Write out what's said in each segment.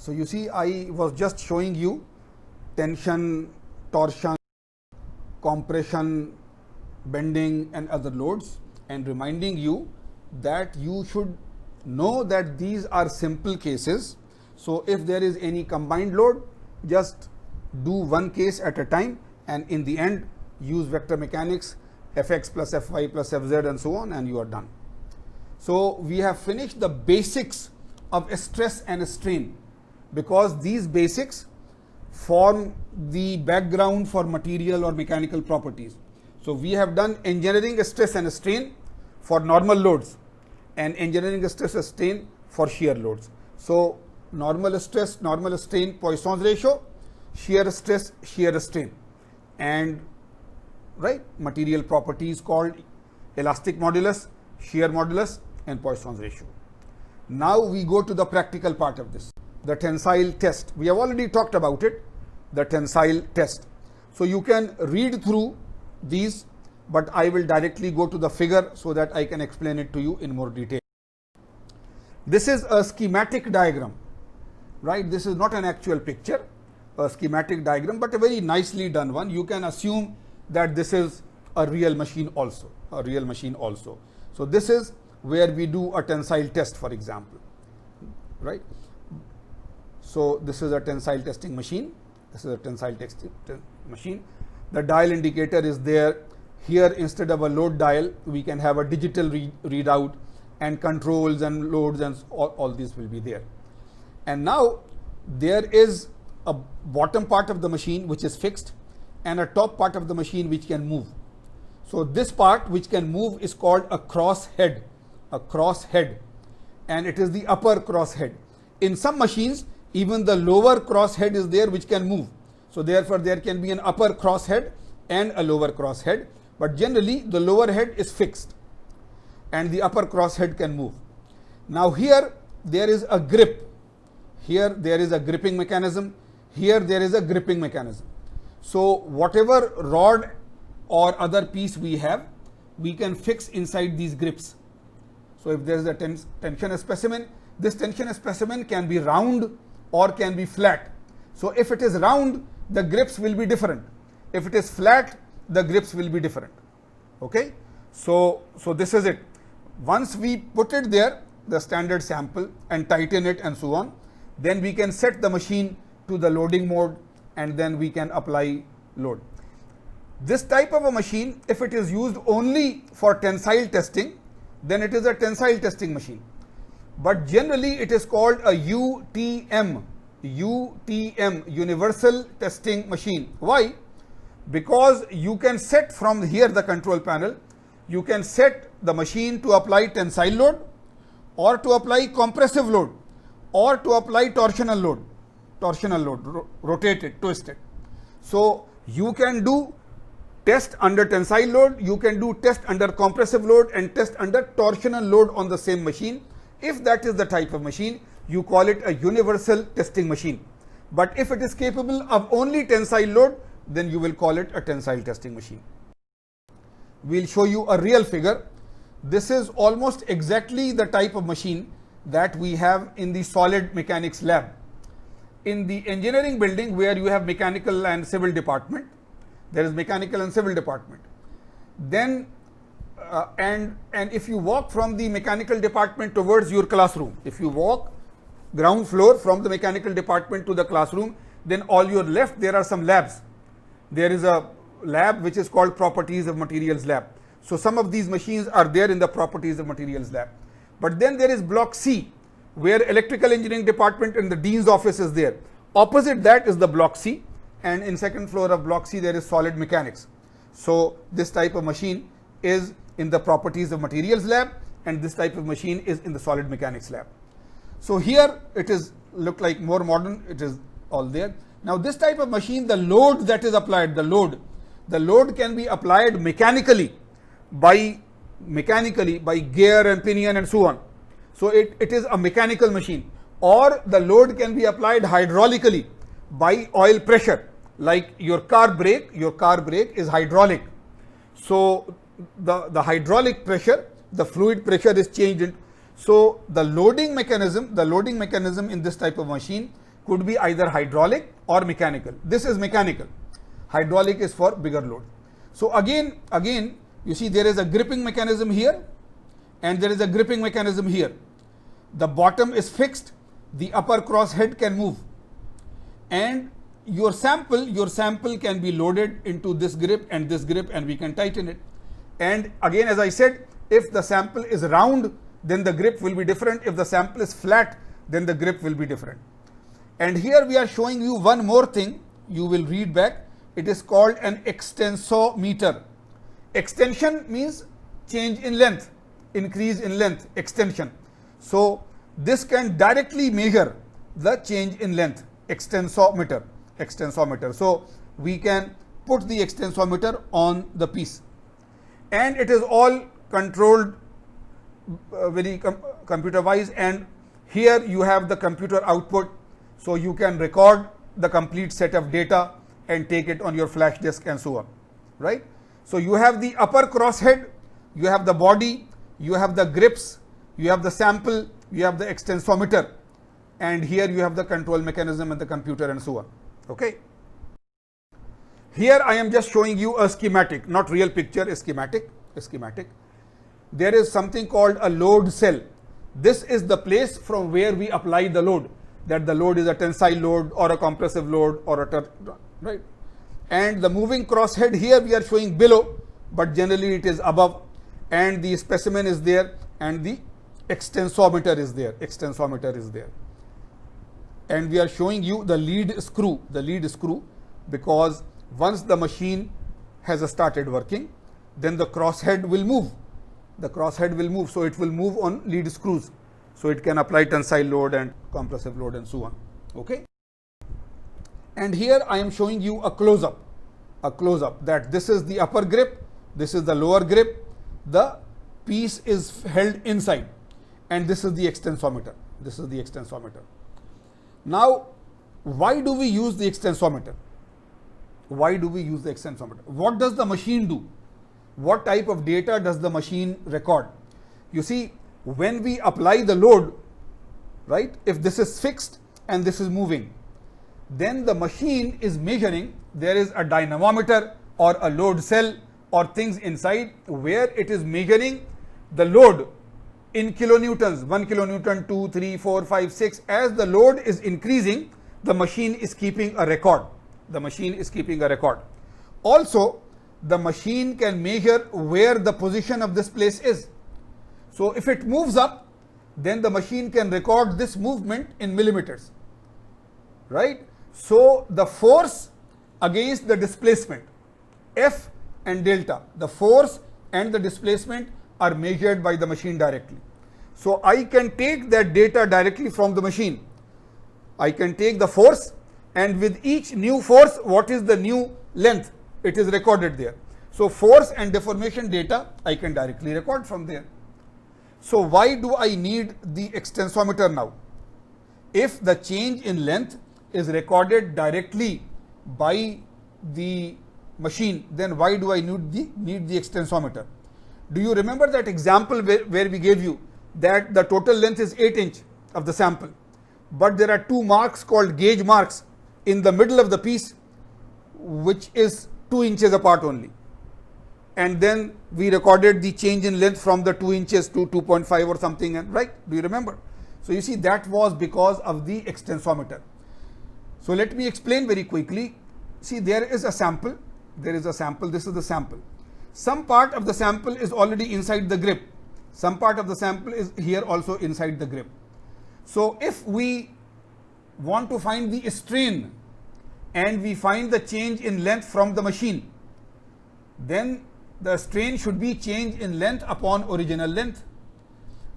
So you see, I was just showing you tension, torsion, compression, bending and other loads, and reminding you that you should know that these are simple cases. So if there is any combined load, just do one case at a time, and in the end use vector mechanics, fx plus fy plus fz and so on, and you are done. So we have finished the basics of stress and strain, because these basics form the background for material or mechanical properties. So we have done engineering stress and strain for normal loads and engineering stress and strain for shear loads. So normal stress, normal strain, Poisson's ratio, shear stress, shear strain, and right, material properties called elastic modulus, shear modulus and Poisson's ratio. Now we go to the practical part of this, the tensile test. We have already talked about it, the tensile test. So you can read through these, but I will directly go to the figure so that I can explain it to you in more detail. This is a schematic diagram, right? This is not an actual picture, a schematic diagram, but a very nicely done one. You can assume that this is a real machine also, a real machine also. So this is where we do a tensile test, for example, right? So this is a tensile testing machine. This is a tensile testing machine. The dial indicator is there. Here, instead of a load dial, we can have a digital readout, and controls and loads and all these will be there. And now there is a bottom part of the machine which is fixed, and a top part of the machine which can move. So this part which can move is called a cross head, and it is the upper cross head. In some machines, even the lower cross head is there which can move. So therefore there can be an upper cross head and a lower cross head, but generally the lower head is fixed and the upper cross head can move. Now here there is a grip, here there is a gripping mechanism, here there is a gripping mechanism. So whatever rod or other piece we have, we can fix inside these grips. So if there is a tension specimen, this tension specimen can be round or can be flat. So if it is round, the grips will be different. If it is flat, the grips will be different. Okay, so this is it. Once we put it there, the standard sample, and tighten it and so on, then we can set the machine to the loading mode, and then we can apply load. This type of a machine, if it is used only for tensile testing, then it is a tensile testing machine. But generally it is called a UTM, universal testing machine. Why? Because you can set from here, the control panel, you can set the machine to apply tensile load, or to apply compressive load, or to apply torsional load, rotate it, twist it. So you can do test under tensile load, you can do test under compressive load and test under torsional load on the same machine. If that is the type of machine, you call it a universal testing machine. But if it is capable of only tensile load, then you will call it a tensile testing machine. We'll show you a real figure. This is almost exactly the type of machine that we have in the solid mechanics lab. In the engineering building where you have mechanical and civil department, there is mechanical and civil department. Then and if you walk from the mechanical department towards your classroom, if you walk ground floor from the mechanical department to the classroom, then all your left there are some labs. There is a lab which is called properties of materials lab. So some of these machines are there in the properties of materials lab. But then there is block C, where electrical engineering department and the dean's office is there. Opposite that is the block C, and in second floor of block C there is solid mechanics. So this type of machine is in the properties of materials lab, and this type of machine is in the solid mechanics lab. So here it is look like more modern, it is all there. Now this type of machine, the load that is applied, the load can be applied mechanically by gear and pinion and so on. So it is a mechanical machine, or the load can be applied hydraulically by oil pressure, like your car brake is hydraulic. So the hydraulic pressure, the fluid pressure is changed. So the loading mechanism in this type of machine could be either hydraulic or mechanical. This is mechanical. Hydraulic is for bigger load. So again, you see there is a gripping mechanism here and there is a gripping mechanism here. The bottom is fixed, the upper cross head can move, and your sample can be loaded into this grip and we can tighten it. And again, as I said, if the sample is round, then the grip will be different. If the sample is flat, then the grip will be different. And here we are showing you one more thing. You will read back. It is called an extensometer. Extension means change in length, increase in length, extension. So this can directly measure the change in length, extensometer. So we can put the extensometer on the piece, and it is all controlled very computer wise, and here you have the computer output, so you can record the complete set of data and take it on your flash disk and so on, right? So you have the upper cross head, you have the body, you have the grips, you have the sample, you have the extensometer, and here you have the control mechanism and the computer and so on. Okay. Here I am just showing you a schematic, not real picture, a schematic. There is something called a load cell. This is the place from where we apply the load, that the load is a tensile load or a compressive load or a right. And the moving cross head here we are showing below, but generally it is above, and the specimen is there and the extensometer is there. And we are showing you the lead screw, because once the machine has started working, then the cross head will move. So it will move on lead screws. So it can apply tensile load and compressive load and so on. Okay. And here I am showing you a close-up that this is the upper grip, this is the lower grip, the piece is held inside, and this is the extensometer. Now, why do we use the extensometer? What does the machine do? What type of data does the machine record? You see, when we apply the load, right, if this is fixed and this is moving, then the machine is measuring. There is a dynamometer or a load cell or things inside where it is measuring the load in kilonewtons, 1 kilonewton, 2, 3, 4, 5, 6. As the load is increasing, the machine is keeping a record. Also, the machine can measure where the position of this place is. So if it moves up, then the machine can record this movement in millimeters, right? So the force against the displacement, F and delta, the force and the displacement are measured by the machine directly. So I can take that data directly from the machine. I can take the force, and with each new force, what is the new length? It is recorded there. So force and deformation data I can directly record from there. So why do I need the extensometer now? If the change in length is recorded directly by the machine, then why do I need the extensometer? Do you remember that example where we gave you that the total length is 8 inch of the sample, but there are two marks called gauge marks in the middle of the piece, which is 2 inches apart only, and then we recorded the change in length from the 2 inches to 2.5 or something, and right? Do you remember? So you see, that was because of the extensometer. So let me explain very quickly. See, there is a sample. This is the sample. Some part of the sample is already inside the grip. Some part of the sample is here also inside the grip. So if we want to find the strain and we find the change in length from the machine, then the strain should be change in length upon original length.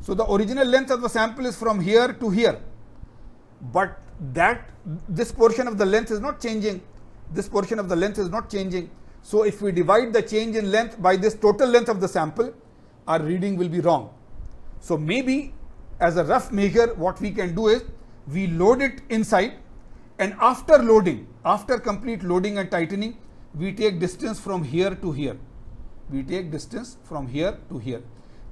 So the original length of the sample is from here to here, but this portion of the length is not changing. So if we divide the change in length by this total length of the sample, our reading will be wrong. So maybe as a rough measure, what we can do is we load it inside, and after complete loading and tightening, we take distance from here to here.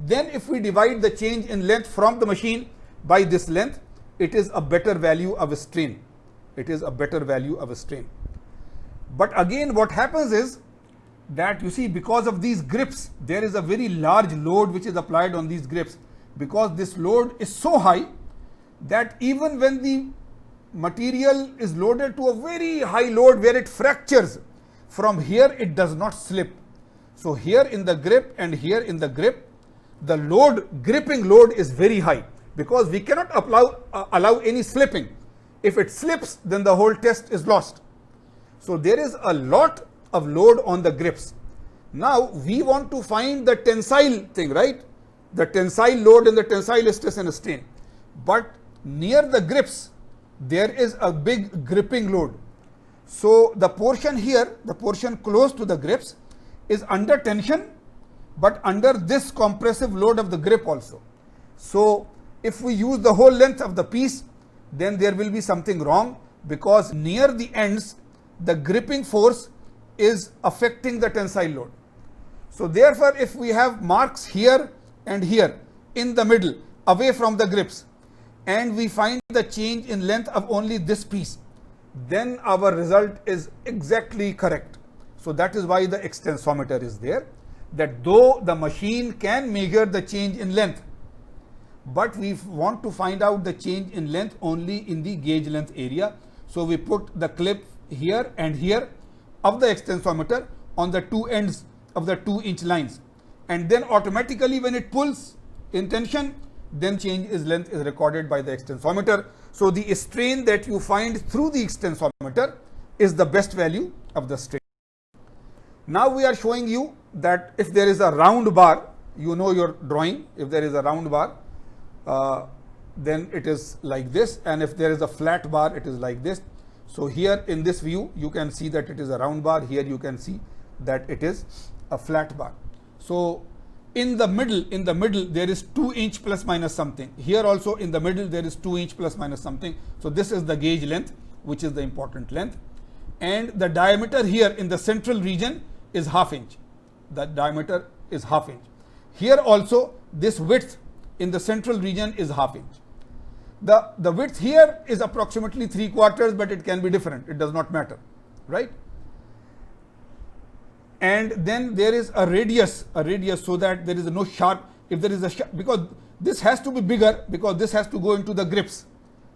Then if we divide the change in length from the machine by this length, it is a better value of strain. It is a better value of a strain. But again, what happens is that you see, because of these grips, there is a very large load which is applied on these grips. Because this load is so high that even when the material is loaded to a very high load where it fractures, from here it does not slip. So here in the grip and here in the grip, the load, gripping load is very high, because we cannot allow any slipping. If it slips, then the whole test is lost. So there is a lot of load on the grips. Now we want to find the tensile thing, right? The tensile load and the tensile stress and strain. But near the grips, there is a big gripping load. So the portion here, the portion close to the grips, is under tension, but under this compressive load of the grip also. So if we use the whole length of the piece, then there will be something wrong, because near the ends, the gripping force is affecting the tensile load. So therefore, if we have marks here and here in the middle, away from the grips, and we find the change in length of only this piece, then our result is exactly correct. So that is why the extensometer is there, that though the machine can measure the change in length, but we want to find out the change in length only in the gauge length area. So we put the clip here and here of the extensometer on the two ends of the 2-inch lines, and then automatically when it pulls in tension, then change in length is recorded by the extensometer. So the strain that you find through the extensometer is the best value of the strain. Now we are showing you that if there is a round bar, you know your drawing, if there is a round bar, then it is like this, and if there is a flat bar, it is like this. So here in this view, you can see that it is a round bar. Here you can see that it is a flat bar. So in the middle, there is 2-inch plus minus something. Here also in the middle, there is 2-inch plus minus something. So this is the gauge length, which is the important length. And the diameter here in the central region is 1/2 inch. The diameter is 1/2 inch. Here also, this width in the central region is 1/2 inch. The width here is approximately 3/4, but it can be different. It does not matter, right? And then there is a radius, so that there is no sharp. If there is a sharp, because this has to be bigger, because this has to go into the grips.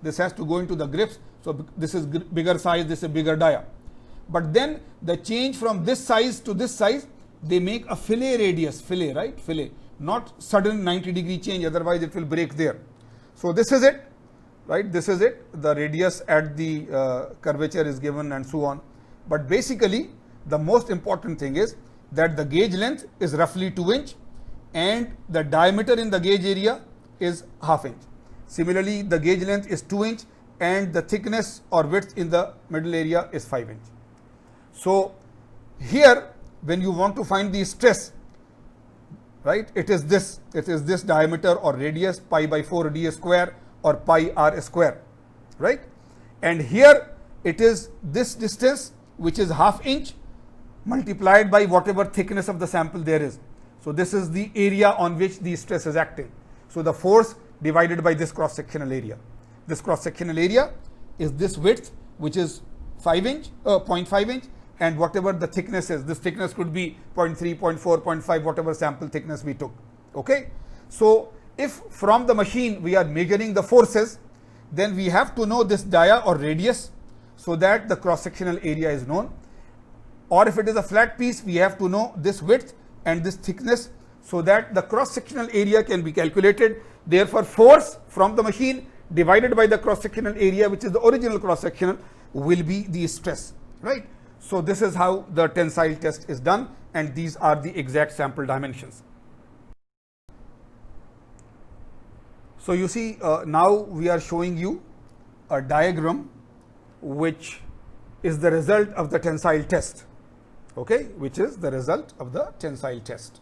This has to go into the grips. So this is bigger size, this is a bigger dia. But then the change from this size to this size, they make a fillet radius, fillet, right? Fillet, not sudden 90-degree change, otherwise it will break there. So this is it, right? This is it. The radius at the curvature is given and so on. But basically, the most important thing is that the gauge length is roughly 2 inch and the diameter in the gauge area is 1/2 inch. Similarly, the gauge length is 2 inch and the thickness or width in the middle area is 5 inch. So here, when you want to find the stress, right, it is this diameter or radius, pi by 4 d square or pi r square, right? And here it is this distance, which is 1/2 inch multiplied by whatever thickness of the sample there is. So this is the area on which the stress is acting. So the force divided by this cross-sectional area. This cross-sectional area is this width, which is 0.5 inch, and whatever the thickness is. This thickness could be 0.3, 0.4, 0.5, whatever sample thickness we took. Okay. So if from the machine we are measuring the forces, then we have to know this dia or radius, so that the cross-sectional area is known. Or if it is a flat piece, we have to know this width and this thickness, so that the cross-sectional area can be calculated. Therefore, force from the machine divided by the cross-sectional area, which is the original cross-sectional, will be the stress, right? So this is how the tensile test is done, and these are the exact sample dimensions. So you see, now we are showing you a diagram which is the result of the tensile test, okay, which is the result of the tensile test.